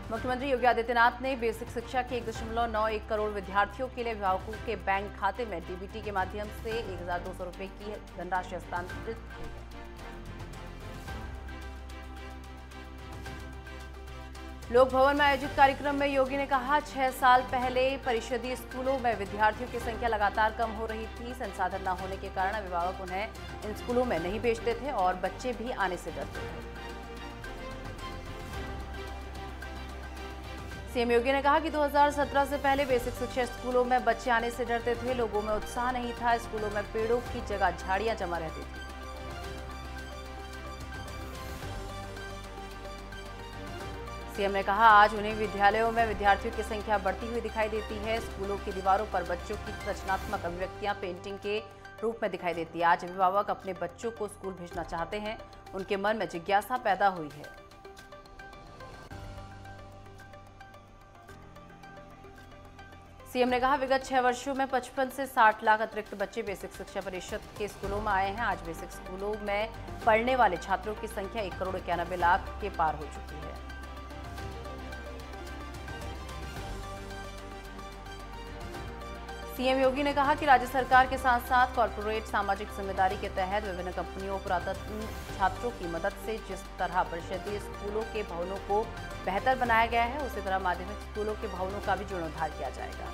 मुख्यमंत्री योगी आदित्यनाथ ने बेसिक शिक्षा के 1.91 करोड़ विद्यार्थियों के लिए अभिभावकों के बैंक खाते में डीबीटी के माध्यम से 1,200 रुपए की धनराशि हस्तांतरित की है। लोक भवन में आयोजित कार्यक्रम में योगी ने कहा, 6 साल पहले परिषदीय स्कूलों में विद्यार्थियों की संख्या लगातार कम हो रही थी। संसाधन न होने के कारण अभिभावक उन्हें इन स्कूलों में नहीं भेजते थे और बच्चे भी आने से डरते थे। सीएम योगी ने कहा कि 2017 से पहले बेसिक शिक्षा स्कूलों में बच्चे आने से डरते थे। लोगों में उत्साह नहीं था। स्कूलों में पेड़ों की जगह झाड़ियां जमा रहती थी। सीएम ने कहा, आज उन्हें विद्यालयों में विद्यार्थियों की संख्या बढ़ती हुई दिखाई देती है। स्कूलों की दीवारों पर बच्चों की रचनात्मक अभिव्यक्तियां पेंटिंग के रूप में दिखाई देती है। आज अभिभावक अपने बच्चों को स्कूल भेजना चाहते हैं। उनके मन में जिज्ञासा पैदा हुई है। सीएम ने कहा, विगत 6 वर्षों में 55 से 60 लाख अतिरिक्त बच्चे बेसिक शिक्षा परिषद के स्कूलों में आए हैं। आज बेसिक स्कूलों में पढ़ने वाले छात्रों की संख्या 1,91,00,000 के पार हो चुकी है। सीएम योगी ने कहा कि राज्य सरकार के साथ साथ कॉर्पोरेट सामाजिक जिम्मेदारी के तहत विभिन्न कंपनियों पुरातन छात्रों की मदद से जिस तरह परिषदीय स्कूलों के भवनों को बेहतर बनाया गया है, उसी तरह माध्यमिक स्कूलों के भवनों का भी जीर्णोद्धार किया जाएगा।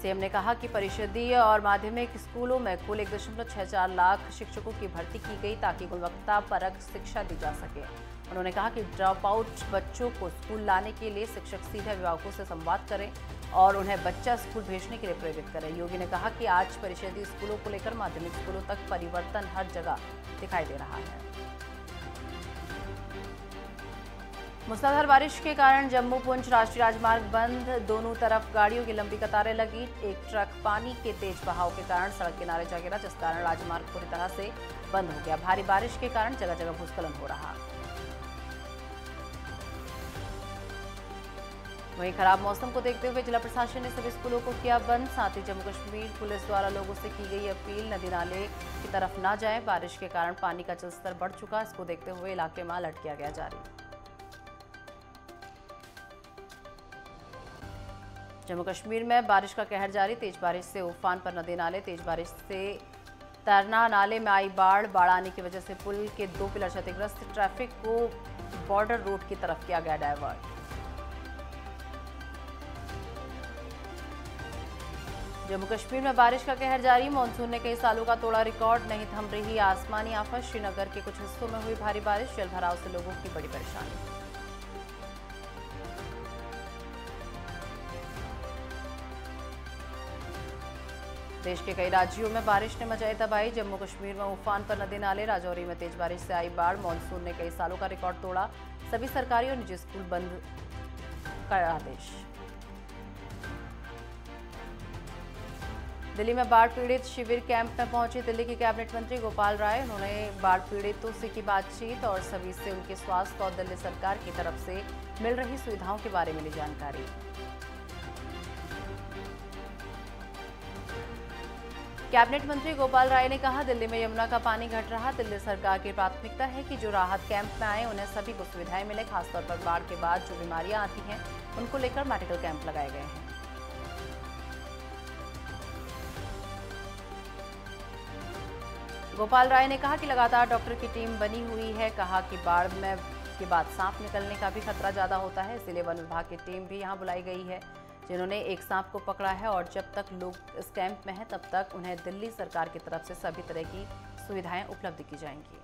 सीएम ने कहा कि परिषदीय और माध्यमिक स्कूलों में कुल 1.64 लाख शिक्षकों की भर्ती की गई ताकि गुणवत्ता परक शिक्षा दी जा सके। उन्होंने कहा कि ड्रॉप आउट बच्चों को स्कूल लाने के लिए शिक्षक सीधे अभिभावकों से संवाद करें और उन्हें बच्चा स्कूल भेजने के लिए प्रेरित करें। योगी ने कहा कि आज परिषदीय स्कूलों को लेकर माध्यमिक स्कूलों तक परिवर्तन हर जगह दिखाई दे रहा है। मूसलाधार बारिश के कारण जम्मू पुंछ राष्ट्रीय राजमार्ग बंद। दोनों तरफ गाड़ियों की लंबी कतारें लगी। एक ट्रक पानी के तेज बहाव के कारण सड़क किनारे जा गिरा, जिस कारण राजमार्ग पूरी तरह से बंद हो गया। भारी बारिश के कारण जगह जगह भूस्खलन हो रहा। वहीं खराब मौसम को देखते हुए जिला प्रशासन ने सभी स्कूलों को किया बंद। साथ ही जम्मू कश्मीर पुलिस द्वारा लोगों से की गई अपील, नदी नाले की तरफ न जाएं। बारिश के कारण पानी का जलस्तर बढ़ चुका। इसको देखते हुए इलाके में अलर्ट किया गया जारी। जम्मू कश्मीर में बारिश का कहर जारी। तेज बारिश से उफान पर नदी नाले। तेज बारिश से तरना नाले में आई बाढ़ आने की वजह से पुल के 2 पिलर क्षतिग्रस्त। ट्रैफिक को बॉर्डर रोड की तरफ किया गया डायवर्ट। जम्मू कश्मीर में बारिश का कहर जारी। मानसून ने कई सालों का तोड़ा रिकॉर्ड। नहीं थम रही आसमानी आफत। श्रीनगर के कुछ हिस्सों में हुई भारी बारिश। जलभराव से लोगों की बड़ी परेशानी। देश के कई राज्यों में बारिश ने मचाई तबाही। जम्मू कश्मीर में उफान पर नदी नाले। राजौरी में तेज बारिश से आई बाढ़। मानसून ने कई सालों का रिकॉर्ड तोड़ा। सभी सरकारी और निजी स्कूल बंद का आदेश। दिल्ली में बाढ़ पीड़ित शिविर कैंप में पहुंचे दिल्ली के कैबिनेट मंत्री गोपाल राय। उन्होंने बाढ़ पीड़ितों से की बातचीत और सभी से उनके स्वास्थ्य और दिल्ली सरकार की तरफ से मिल रही सुविधाओं के बारे में ली जानकारी। कैबिनेट मंत्री गोपाल राय ने कहा, दिल्ली में यमुना का पानी घट रहा। दिल्ली सरकार की प्राथमिकता है कि जो राहत कैंप में आए उन्हें सभी को सुविधाएं मिले। खासतौर पर बाढ़ के बाद जो बीमारियां आती हैं उनको लेकर मेडिकल कैंप लगाए गए हैं। गोपाल राय ने कहा कि लगातार डॉक्टर की टीम बनी हुई है। कहा कि बाढ़ में के बाद सांप निकलने का भी खतरा ज्यादा होता है, इसलिए वन विभाग की टीम भी यहां बुलाई गई है, जिन्होंने एक सांप को पकड़ा है। और जब तक लोग इस कैंप में हैं तब तक उन्हें दिल्ली सरकार की तरफ से सभी तरह की सुविधाएं उपलब्ध की जाएंगी।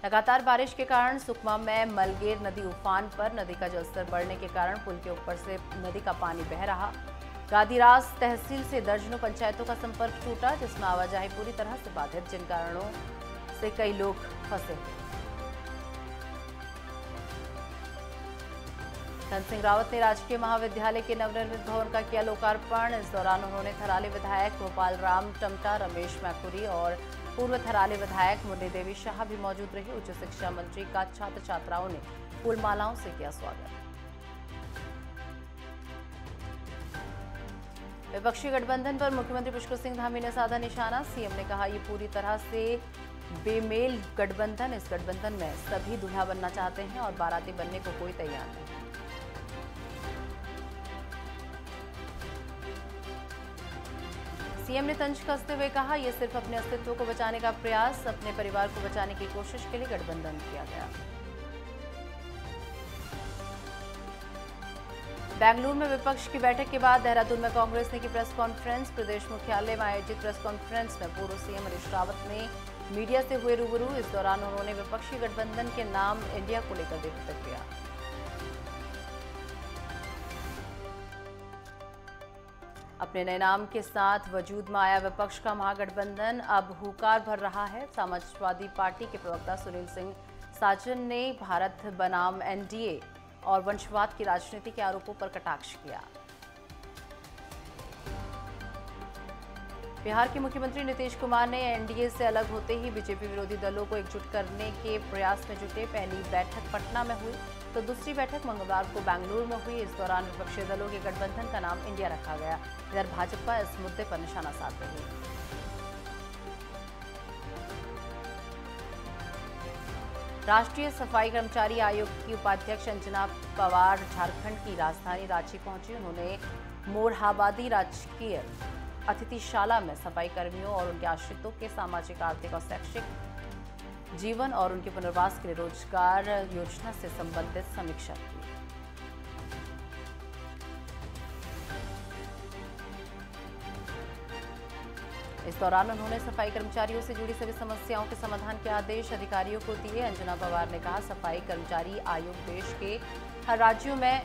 लगातार बारिश के कारण सुकमा में मलगेर नदी उफान पर। नदी का जलस्तर बढ़ने के कारण पुल के ऊपर से नदी का पानी बह रहा। गादीरास तहसील से दर्जनों पंचायतों का संपर्क टूटा, जिसमें आवाजाही पूरी तरह से बाधित, जिन कारणों से कई लोग फंसे। धन सिंह रावत ने राजकीय महाविद्यालय के नवनिर्मित भवन का किया लोकार्पण। इस दौरान उन्होंने थराली विधायक गोपाल राम टमटा, रमेश मैकुरी और पूर्व थराली विधायक मुन्नी देवी शाह भी मौजूद रहे। उच्च शिक्षा मंत्री का छात्र छात्राओं ने फूलमालाओं से किया स्वागत। विपक्षी गठबंधन पर मुख्यमंत्री पुष्कर सिंह धामी ने साधा निशाना। सीएम ने कहा, ये पूरी तरह से बेमेल गठबंधन। इस गठबंधन में सभी दूल्हा बनना चाहते हैं और बाराती बनने को कोई तैयार नहीं। सीएम ने तंज कसते हुए कहा, यह सिर्फ अपने अस्तित्व को बचाने का प्रयास, अपने परिवार को बचाने की कोशिश के लिए गठबंधन किया गया। बेंगलुरु में विपक्ष की बैठक के बाद देहरादून में कांग्रेस ने की प्रेस कॉन्फ्रेंस। प्रदेश मुख्यालय में आयोजित प्रेस कॉन्फ्रेंस में पूर्व सीएम हरीश रावत ने मीडिया से हुए रूबरू। इस दौरान उन्होंने विपक्षी गठबंधन के नाम इंडिया को लेकर दी प्रतिक्रिया। अपने नए नाम के साथ वजूद में आया विपक्ष का महागठबंधन अब हुंकार भर रहा है। समाजवादी पार्टी के प्रवक्ता सुनील सिंह साजन ने भारत बनाम एनडीए और वंशवाद की राजनीति के आरोपों पर कटाक्ष किया। बिहार के मुख्यमंत्री नीतीश कुमार ने एनडीए से अलग होते ही बीजेपी विरोधी दलों को एकजुट करने के प्रयास में जुटे। पहली बैठक पटना में हुई तो दूसरी बैठक मंगलवार को बेंगलुरु में हुई। इस दौरान विपक्षी दलों के गठबंधन का नाम इंडिया रखा गया। इधर भाजपा इस मुद्दे पर निशाना साध रही है। राष्ट्रीय सफाई कर्मचारी आयोग की उपाध्यक्ष अंजना पवार झारखंड की राजधानी रांची पहुंची। उन्होंने मोरहाबादी राजकीय अतिथिशाला में सफाई कर्मियों और उनके आश्रितों के सामाजिक, आर्थिक और शैक्षिक जीवन और उनके पुनर्वास के लिए रोजगार योजना से संबंधित समीक्षा की। इस दौरान उन्होंने सफाई कर्मचारियों से जुड़ी सभी समस्याओं के समाधान के आदेश अधिकारियों को दिए। अंजना पवार ने कहा, सफाई कर्मचारी आयोग देश के हर राज्यों में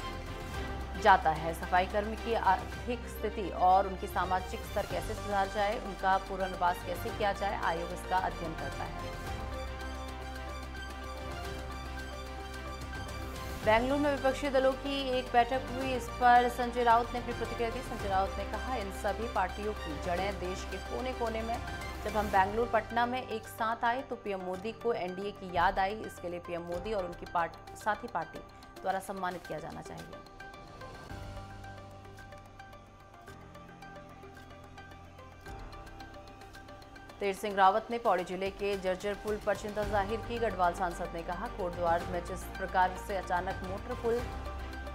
जाता है। सफाई कर्मी की आर्थिक स्थिति और उनकी सामाजिक स्तर कैसे सुधार जाए, उनका पुनर्वास कैसे किया जाए, आयोग इसका अध्ययन करता है। बेंगलुरु में विपक्षी दलों की एक बैठक हुई। इस पर संजय राउत ने अपनी प्रतिक्रिया दी। संजय राउत ने कहा, इन सभी पार्टियों की जड़ें देश के कोने कोने में। जब हम बेंगलुरु पटना में एक साथ आए तो पीएम मोदी को एनडीए की याद आई। इसके लिए पीएम मोदी और उनकी साथी पार्टी द्वारा सम्मानित किया जाना चाहिए। तीर्थ सिंह रावत ने पौड़ी जिले के जर्जर पुल पर चिंता जाहिर की। गढ़वाल सांसद ने कहा, कोटद्वार में जिस प्रकार से अचानक मोटर पुल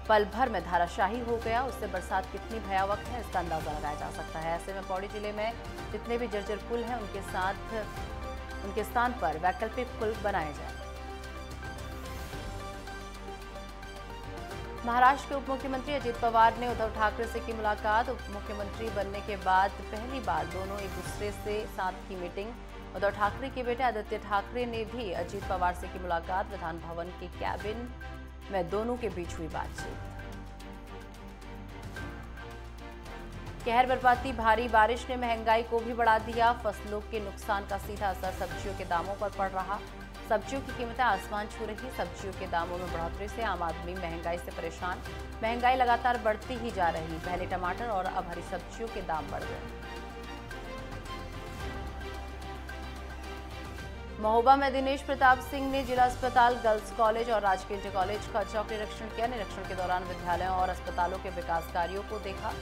पल भर में धाराशाही हो गया, उससे बरसात कितनी भयावह है इसका अंदाजा लगाया जा सकता है। ऐसे में पौड़ी जिले में जितने भी जर्जर पुल हैं उनके स्थान पर वैकल्पिक पुल बनाए जाए। महाराष्ट्र के उप मुख्यमंत्री अजित पवार ने उद्धव ठाकरे से की मुलाकात। उप मुख्यमंत्री बनने के बाद पहली बार दोनों एक दूसरे से साथ की मीटिंग। उद्धव ठाकरे के बेटे आदित्य ठाकरे ने भी अजित पवार से की मुलाकात। विधान भवन के कैबिन में दोनों के बीच हुई बातचीत। कहर बरपाती भारी बारिश ने महंगाई को भी बढ़ा दिया। फसलों के नुकसान का सीधा असर सब्जियों के दामों पर पड़ रहा। सब्जियों की कीमतें आसमान छू रही। सब्जियों के दामों में बढ़ोतरी से आम आदमी महंगाई से परेशान। महंगाई लगातार बढ़ती ही जा रही। पहले टमाटर और अब हरी सब्जियों के दाम बढ़ गए। महोबा में दिनेश प्रताप सिंह ने जिला अस्पताल, गर्ल्स कॉलेज और राजकीय इंटर कॉलेज का चौक निरीक्षण किया। निरीक्षण के दौरान विद्यालयों और अस्पतालों के विकास कार्यों को देखा।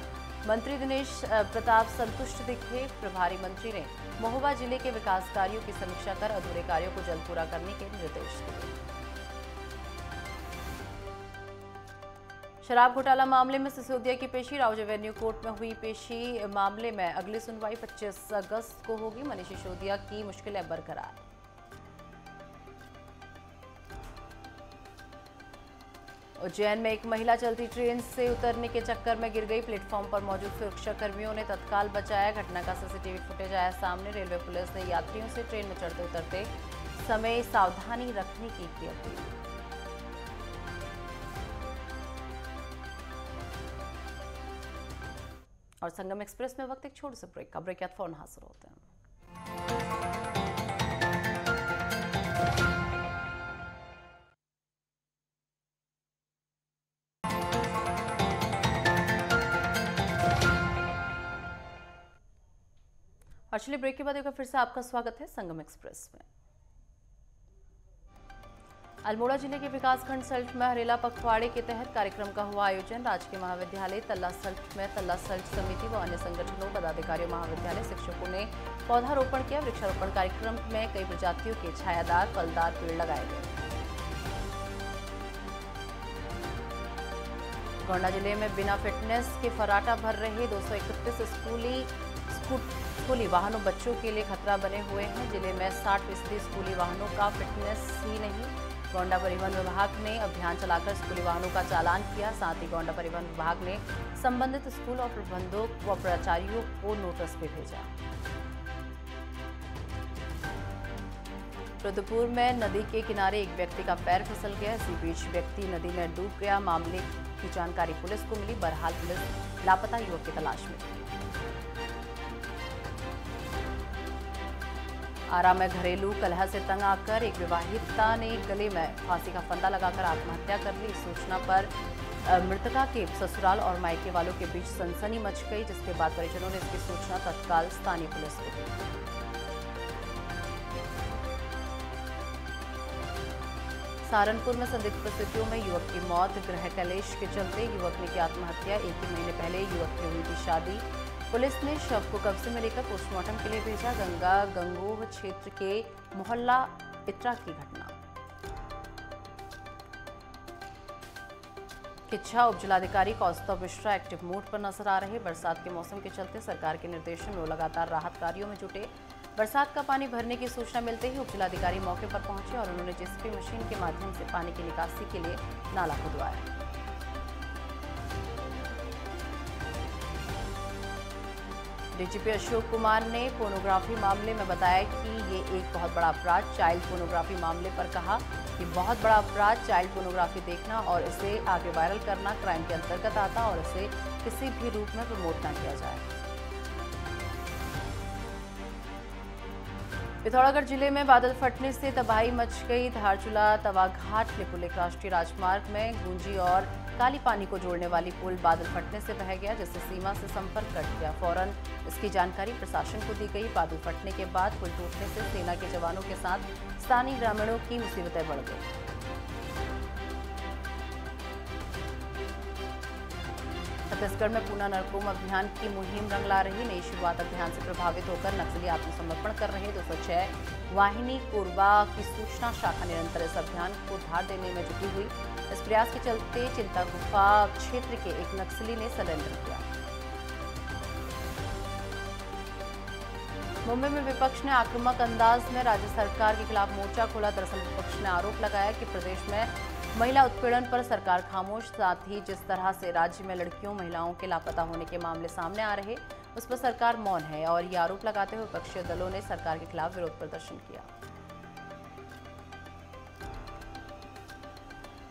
मंत्री दिनेश प्रताप संतुष्ट दिखे। प्रभारी मंत्री ने महोबा जिले के विकास कार्यों की समीक्षा कर अधूरे कार्यों को जल्द पूरा करने के निर्देश दिए। शराब घोटाला मामले में सिसोदिया की पेशी राउज एवेन्यू कोर्ट में हुई। पेशी मामले में अगली सुनवाई 25 अगस्त को होगी। मनीष सिसोदिया की मुश्किलें बरकरार। उज्जैन में एक महिला चलती ट्रेन से उतरने के चक्कर में गिर गई। प्लेटफॉर्म पर मौजूद सुरक्षा कर्मियों ने तत्काल बचाया। घटना का सीसीटीवी फुटेज आया सामने। रेलवे पुलिस ने यात्रियों से ट्रेन में चढ़ते उतरते समय सावधानी रखने की अपील। और संगम एक्सप्रेस में वक्त एक छोटे से ब्रेक का। ब्रेक के बाद फौरन हाजिर होते हैं। और चलिए ब्रेक के बाद एक बार फिर से आपका स्वागत है संगम एक्सप्रेस में। अल्मोड़ा जिले के विकासखंड सल्ट में हरेला पखवाड़े के तहत कार्यक्रम का हुआ आयोजन। राजकीय महाविद्यालय तल्ला सल्ट में तल्ला सल्ट समिति व अन्य संगठनों, पदाधिकारियों, महाविद्यालय शिक्षकों ने पौधारोपण किया। वृक्षारोपण कार्यक्रम में कई प्रजातियों के छायादार फलदार पेड़ लगाए गए। गोंडा जिले में बिना फिटनेस के फर्राटा भर रहे 231 स्कूली वाहनों बच्चों के लिए खतरा बने हुए हैं। जिले में 60% स्कूली वाहनों का फिटनेस ही नहीं। गोंडा परिवहन विभाग ने अभियान चलाकर स्कूली वाहनों का चालान किया। साथ ही गोंडा परिवहन विभाग ने संबंधित स्कूल और प्रबंधकों व प्राचार्यों को नोटिस भी भेजा। रुद्रपुर में नदी के किनारे एक व्यक्ति का पैर फिसल गया। इसी बीच व्यक्ति नदी में डूब गया। मामले की जानकारी पुलिस को मिली। बहरहाल पुलिस लापता युवक की तलाश में थी। आरा में घरेलू कलह से तंग आकर एक विवाहिता ने गले में फांसी का फंदा लगाकर आत्महत्या कर ली। इस सूचना पर मृतका के ससुराल और मायके वालों के बीच सनसनी मच गई, जिसके बाद परिजनों ने इसकी सूचना तत्काल स्थानीय पुलिस को दी। सहारनपुर में संदिग्ध परिस्थितियों में युवक की मौत। गृह कलेश के चलते युवक ने की आत्महत्या। एक ही महीने पहले युवक की हुई थी शादी। पुलिस ने शव को कब्जे में लेकर पोस्टमार्टम के लिए भेजा। गंगा गंगोह क्षेत्र के मोहल्ला इत्रा की घटना। किच्छा उपजिलाधिकारी कौस्तुभ मिश्रा एक्टिव मोड पर नजर आ रहे। बरसात के मौसम के चलते सरकार के निर्देशन में लगातार राहत कार्यों में जुटे। बरसात का पानी भरने की सूचना मिलते ही उपजिलाधिकारी मौके पर पहुंचे और उन्होंने जेसीबी मशीन के माध्यम से पानी की निकासी के लिए नाला खुदवाया। डीजीपी अशोक कुमार ने पोर्नोग्राफी मामले में बताया कि ये एक बहुत बड़ा अपराध। चाइल्ड पोर्नोग्राफी मामले पर कहा कि बहुत बड़ा अपराध चाइल्ड पोर्नोग्राफी देखना और इसे आगे वायरल करना क्राइम के अंतर्गत आता और इसे किसी भी रूप में प्रमोट न किया जाए। पिथौरागढ़ जिले में बादल फटने से तबाही मच गई। धारचूला तवाघाट लिपुलेख राष्ट्रीय राजमार्ग में गूंजी और काली पानी को जोड़ने वाली पुल बादल फटने से बह गया, जिससे सीमा से संपर्क कट गया। फौरन इसकी जानकारी प्रशासन को दी गई। बादल फटने के बाद पुल टूटने से सेना के जवानों के साथ स्थानीय ग्रामीणों की मुसीबतें बढ़ गई। छत्तीसगढ़ में पूना नरकोम अभियान की मुहिम रंग ला रही। नई शुरुआत अभियान से प्रभावित होकर नक्सली आत्मसमर्पण कर रहे 206 वाहिनी कोरबा की सूचना शाखा निरंतर इस अभियान को धार देने में जुटी हुई। इस प्रयास के चलते चिंता गुफा क्षेत्र के एक नक्सली ने सरेंडर किया। मुंबई में विपक्ष ने आक्रामक अंदाज में राज्य सरकार के खिलाफ मोर्चा खोला। दरअसल विपक्ष ने आरोप लगाया कि प्रदेश में महिला उत्पीड़न पर सरकार खामोश। साथ ही जिस तरह से राज्य में लड़कियों महिलाओं के लापता होने के मामले सामने आ रहे उस पर सरकार मौन है और ये आरोप लगाते हुए विपक्षी दलों ने सरकार के खिलाफ विरोध प्रदर्शन किया।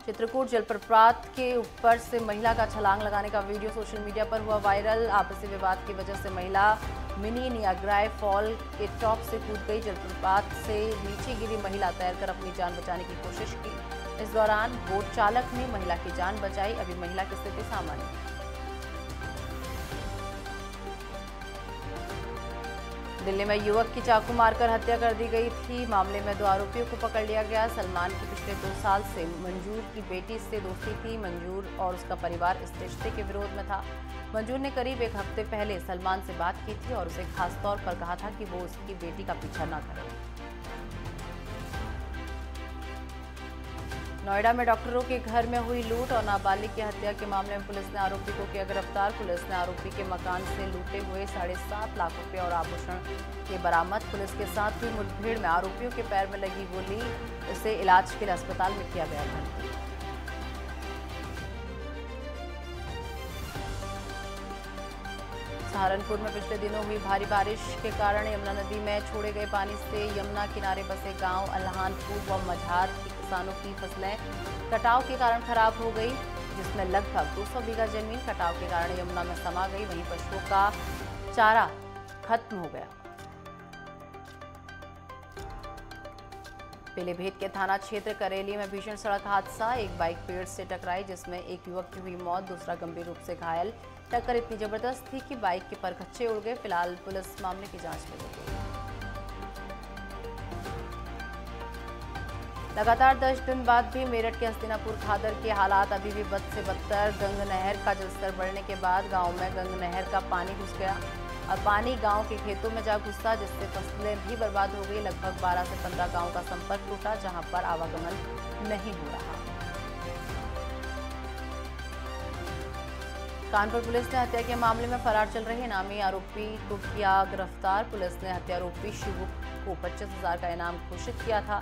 चित्रकूट जलप्रपात के ऊपर से महिला का छलांग लगाने का वीडियो सोशल मीडिया पर हुआ वायरल। आपसी विवाद की वजह से महिला मिनी नियाग्रा फॉल के टॉप से कूद गई। जलप्रपात से नीचे गिरी महिला तैरकर अपनी जान बचाने की कोशिश की। इस दौरान बोट चालक ने महिला की जान बचाई। अभी महिला की स्थिति सामान्य है। दिल्ली में युवक की चाकू मारकर हत्या कर दी गई थी। मामले में 2 आरोपियों को पकड़ लिया गया। सलमान की पिछले 2 साल से मंजूर की बेटी से दोस्ती थी। मंजूर और उसका परिवार इस रिश्ते के विरोध में था। मंजूर ने करीब 1 हफ्ते पहले सलमान से बात की थी और उसे खास तौर पर कहा था कि वो उसकी बेटी का पीछा न करे। नोएडा में डॉक्टरों के घर में हुई लूट और नाबालिग की हत्या के मामले में पुलिस ने आरोपी को किया गिरफ्तार। पुलिस ने आरोपी के मकान से लूटे हुए 7.5 लाख रुपए और आभूषण के बरामद। पुलिस के साथ हुई मुठभेड़ में आरोपियों के पैर में लगी गोली, उसे इलाज के लिए अस्पताल में किया गया भर्ती। सहारनपुर में पिछले दिनों हुई भारी बारिश के कारण यमुना नदी में छोड़े गए पानी से यमुना किनारे बसे गांव अल्हानपुर व मझार के किसानों की फसलें कटाव के कारण खराब हो गई, जिसमें लगभग 200 बीघा जमीन कटाव के कारण यमुना में समा गई। वहीं पशुओं का चारा खत्म हो गया। पीलीभीत के थाना क्षेत्र करेली में भीषण सड़क हादसा। एक बाइक पेड़ से टकराई, जिसमें एक युवक की हुई मौत, दूसरा गंभीर रूप से घायल। टक्कर इतनी जबरदस्त थी कि बाइक के परखच्चे उड़ गए। फिलहाल पुलिस मामले की जांच में लगी। लगातार 10 दिन बाद भी मेरठ के हस्तिनापुर खादर के हालात अभी भी बद से बदतर। गंग नहर का जलस्तर बढ़ने के बाद गांव में गंग नहर का पानी घुस गया और पानी गांव के खेतों में जा घुसा, जिससे फसलें भी बर्बाद हो गई। लगभग 12 से 15 गांव का संपर्क टूटा, जहां पर आवागमन नहीं हो रहा। कानपुर पुलिस ने हत्या के मामले में फरार चल रहे इनामी आरोपी को किया गिरफ्तार। पुलिस ने हत्यारोपी शिबू को 25,000 का इनाम घोषित किया था।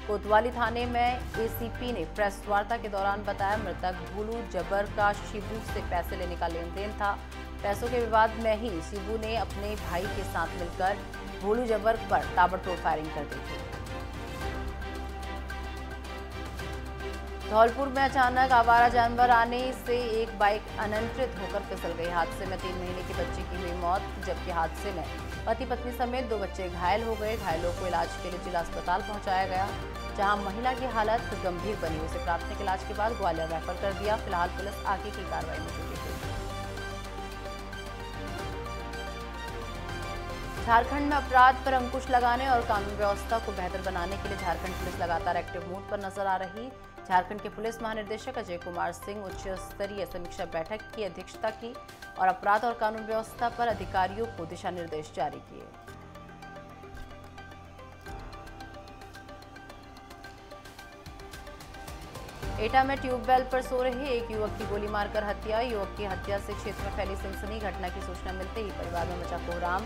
कोतवाली थाने में एसीपी ने प्रेस वार्ता के दौरान बताया, मृतक भोलू जबर का शिबू से पैसे लेने का लेन देन था। पैसों के विवाद में ही शिबू ने अपने भाई के साथ मिलकर भोलू जबर पर ताबड़तोड़ फायरिंग कर दी थी। धौलपुर में अचानक आवारा जानवर आने से एक बाइक अनियंत्रित होकर फिसल गई। हादसे में 3 महीने की बच्ची की हुई मौत, जबकि हादसे में पति पत्नी समेत 2 बच्चे घायल हो गए। घायलों को इलाज के लिए जिला अस्पताल पहुंचाया गया, जहां महिला की हालत गंभीर बनी। उसे प्राथमिक इलाज के बाद ग्वालियर रेफर कर दिया। फिलहाल पुलिस आगे की कार्रवाई में जुटी है। झारखंड में अपराध पर अंकुश लगाने और कानून व्यवस्था को बेहतर बनाने के लिए झारखंड पुलिस लगातार एक्टिव मोड पर नजर आ रही। झारखंड के पुलिस महानिदेशक अजय कुमार सिंह उच्च स्तरीय समीक्षा बैठक की अध्यक्षता की और अपराध और कानून व्यवस्था पर अधिकारियों को दिशा निर्देश जारी किए। एटा में ट्यूबवेल पर सो रहे एक युवक की गोली मारकर हत्या। युवक की हत्या से क्षेत्र में फैली सनसनी। घटना की सूचना मिलते ही परिवार में मचा कोहराम।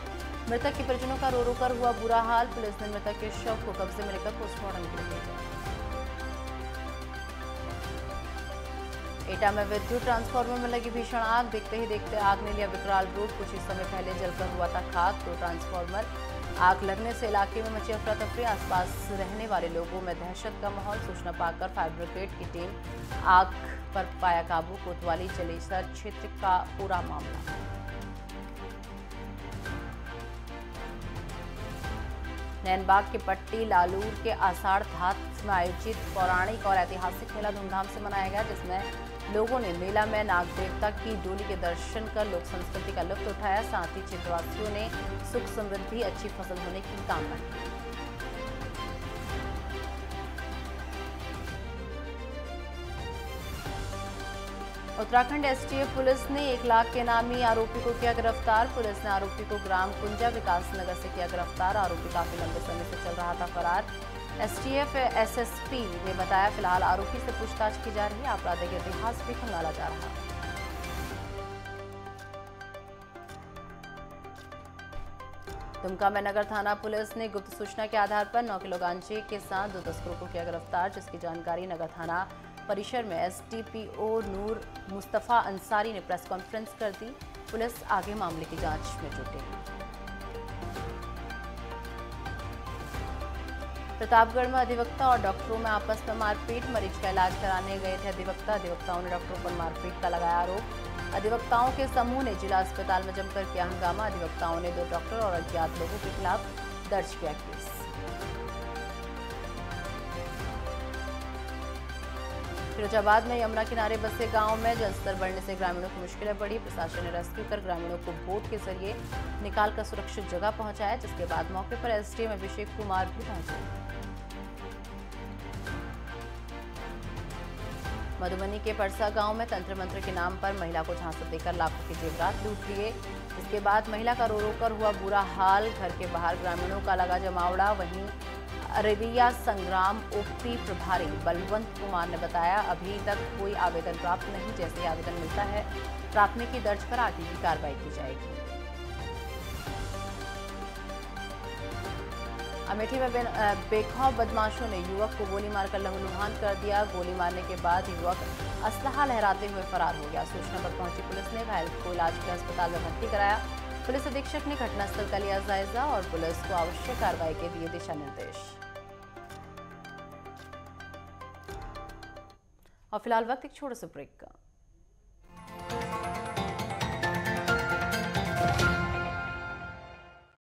मृतक के परिजनों का रो रो कर हुआ बुरा हाल। पुलिस ने मृतक के शव को कब्जे में लेकर पोस्टमार्टम के लिए भेजा। एटा में विद्युत ट्रांसफार्मर में लगी भीषण आग। देखते ही देखते आग ने लिया विकराल रूप। कुछ ही समय पहले जलकर हुआ था खाक। 2 ट्रांसफार्मर आग लगने से इलाके में मची अफरा तफरी। आसपास रहने वाले लोगों में दहशत का माहौल। सूचना पाकर फायर ब्रिगेड की टीम आग पर पाया काबू। कोतवाली जलेसर क्षेत्र का पूरा मामला। नैनबाग के पट्टी लालूर के आषाढ़ घाट में आयोजित पौराणिक और ऐतिहासिक मेला धूमधाम से मनाया गया, जिसमें लोगों ने मेला में नाग देवता की डोली के दर्शन कर लोक संस्कृति का लुत्फ उठाया। साथ ही क्षेत्रवासियों ने सुख समृद्धि अच्छी फसल होने की कामना की। उत्तराखंड एसटीएफ पुलिस ने 1 लाख के इनामी आरोपी को किया गिरफ्तार। पुलिस ने आरोपी को ग्राम कुंजा विकास नगर से किया गिरफ्तार। आरोपी काफी लंबे समय से चल रहा था फरार। एसटीएफ एसएसपी ने बताया, फिलहाल आरोपी से पूछताछ की जा रही है। आपराधिक इतिहास भी खंगाला जा रहा है। दुमका में नगर थाना पुलिस ने गुप्त सूचना के आधार पर 9 किलो गांजे के साथ 2 तस्करों को किया गिरफ्तार, जिसकी जानकारी नगर थाना परिसर में एसडीपीओ नूर मुस्तफा अंसारी ने प्रेस कॉन्फ्रेंस कर दी। पुलिस आगे मामले की जांच में जुटी। प्रतापगढ़ में अधिवक्ता और डॉक्टरों में आपस में मारपीट। मरीज का इलाज कराने गए थे अधिवक्ताओं ने डॉक्टरों पर मारपीट का लगाया आरोप। अधिवक्ताओं के समूह ने जिला अस्पताल में जमकर किया हंगामा। अधिवक्ताओं ने 2 डॉक्टर और अज्ञात लोगों के खिलाफ दर्ज किया केस। फिरोजाबाद में यमुना किनारे बसे गांव में जलस्तर बढ़ने से ग्रामीणों की मुश्किलें बढ़ी। प्रशासन ने रेस्क्यू कर ग्रामीणों को बोट के जरिए निकालकर सुरक्षित जगह पहुंचाया, जिसके बाद मौके पर एसडीएम अभिषेक कुमार भी पहुंचे। मधुबनी के परसा गांव में तंत्र मंत्र के नाम पर महिला को झांसा देकर लाखों के जेवरात लूट लिए। इसके बाद महिला का रो रो कर हुआ बुरा हाल। घर के बाहर ग्रामीणों का लगा जमावड़ा। वहीं अररिया संग्राम ओपी प्रभारी बलवंत कुमार ने बताया, अभी तक कोई आवेदन प्राप्त नहीं। जैसे ही आवेदन मिलता है, प्राथमिकी दर्ज कर आगे की कार्रवाई की जाएगी। अमेठी में बेखौफ बदमाशों ने युवक को गोली मारकर लहूलुहान कर दिया। गोली मारने के बाद युवक असलहा लहराते हुए फरार हो गया। सूचना पर पहुंची पुलिस ने घायल को इलाज के लिए अस्पताल में भर्ती कराया। पुलिस अधीक्षक ने घटनास्थल का लिया जायजा और पुलिस को आवश्यक कार्रवाई के दिए दिशा निर्देश। और फिलहाल वक्त एक छोटे से ब्रेक का।